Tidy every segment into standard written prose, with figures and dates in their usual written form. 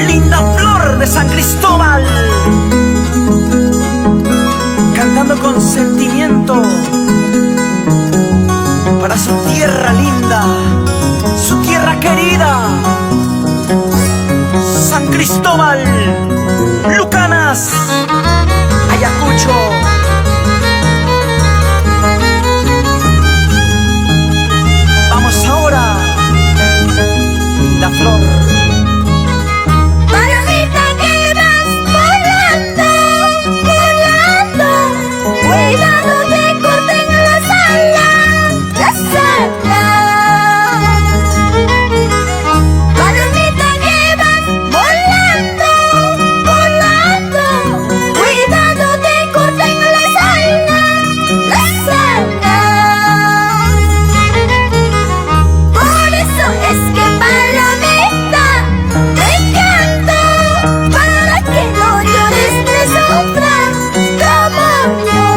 Linda Flor de San Cristóbal, cantando con sentimiento para su tierra linda, su tierra querida, San Cristóbal, Lucanas, Ayacucho. Vamos ahora, Linda Flor. Palomita que vas volando, volando, cuidado te corten las alas, las alas. Palomita que vas volando, volando, cuidado te corten las alas, las alas. Por eso es que palomita te canto, para que no llores ni sufras como yo.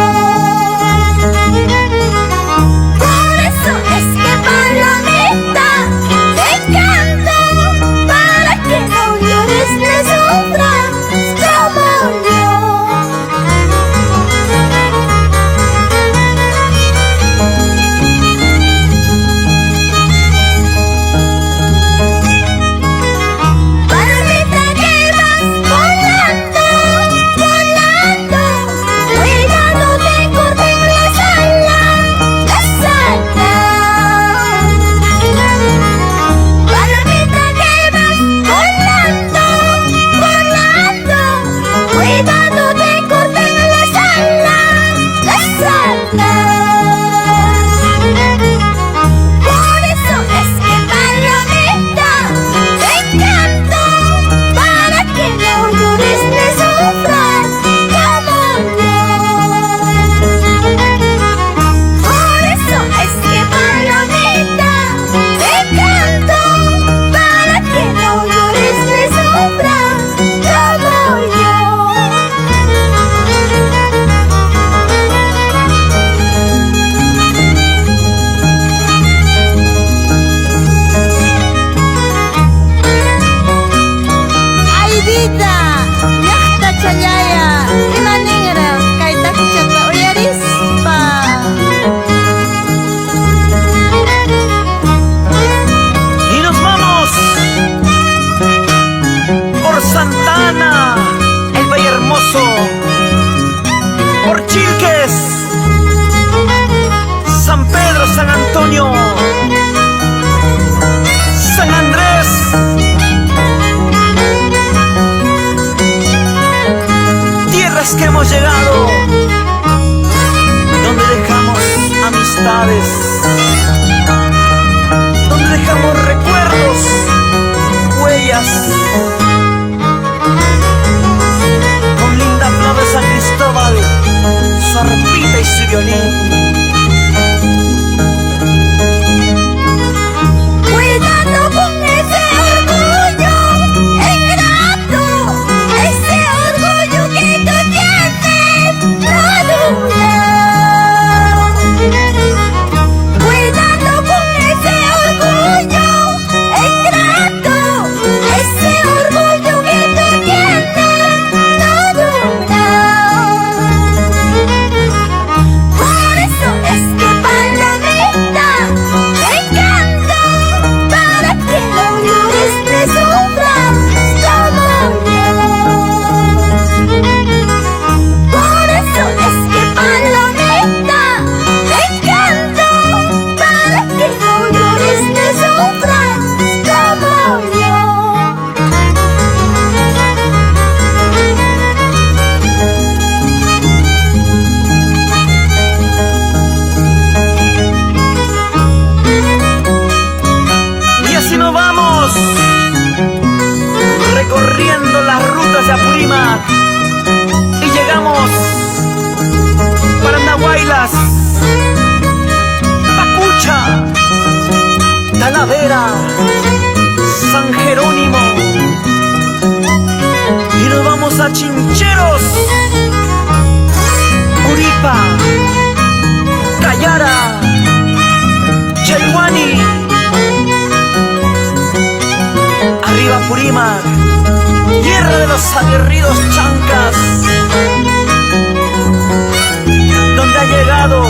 Por eso es que palomita te canto, para que no llores ni sufras como yo. Palomita que vas volando, volando, cuidado te corten las alas, las alas. Palomita que vas volando, volando, cuidado te corten las alas, las alas. Por eso es que palomita te canto, para que no llores ni sufras como yo. Por eso es que palomita te canto, para que no llores ni sufras como yo. Ay vida, yakta chayaya, imaningra, kaita kuchata uyarispa. Y nos vamos por Santa Ana, el Valle Hermoso, por Chilques, San Pedro, San Antonio, San Andrés, tierras que hemos llegado, donde dejamos amistades, donde dejamos recuerdos, huellas, con Linda Flor de San Cristóbal, su arpita y su violín. Cuidado con ese orgullo ingrato, ese orgullo que tú tienes, madura. Cuidado con ese orgullo ingrato, ese orgullo que tú tienes, madura. Por eso es que palomita te canto, para que no llores ni sufras como yo. Por eso es que palomita te canto, para que no llores ni sufras como yo. Y así nos vamos, recorriendo las rutas de Apurímac, y llegamos para Andahuaylas, Pacucha, Talavera, San Jerónimo, y nos vamos a Chincheros, Curipa, Cayara, Chayhuani, arriba Apurímac, tierra de los aguerridos chancas, donde ha llegado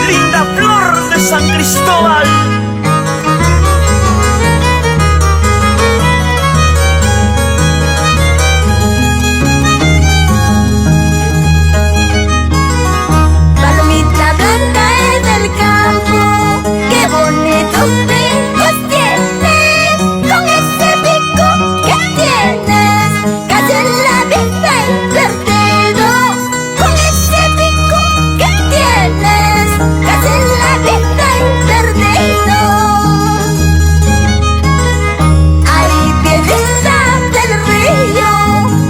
linda flor de San Cristóbal. Palomita blanca es del campo, qué bonitos picos tienes, con ese pico que tienes, casi en la vista invertido, con ese pico que tienes, casi en la vista invertido. Ahí piedrita del río,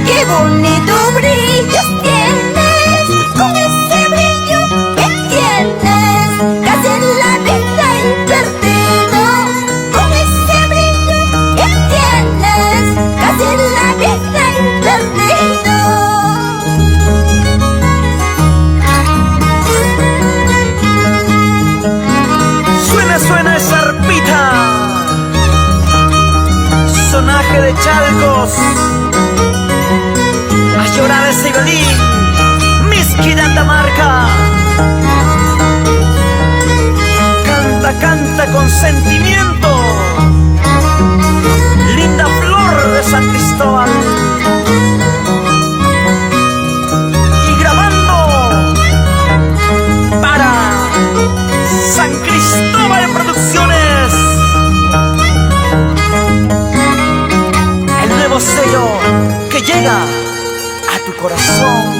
qué bonito brillo tienes, con ese brillo que tienes, casi en la vista invertido, con ese brillo que tienes, casi en la vista invertido. Suena, suena esa arpita, sonaje de Chalcos, a llorar ese violín, Miski de Andamarca. Canta, canta con sentimiento, linda flor de San Cristóbal. Y grabando para San Cristóbal Producciones, el nuevo sello que llega a tu corazón.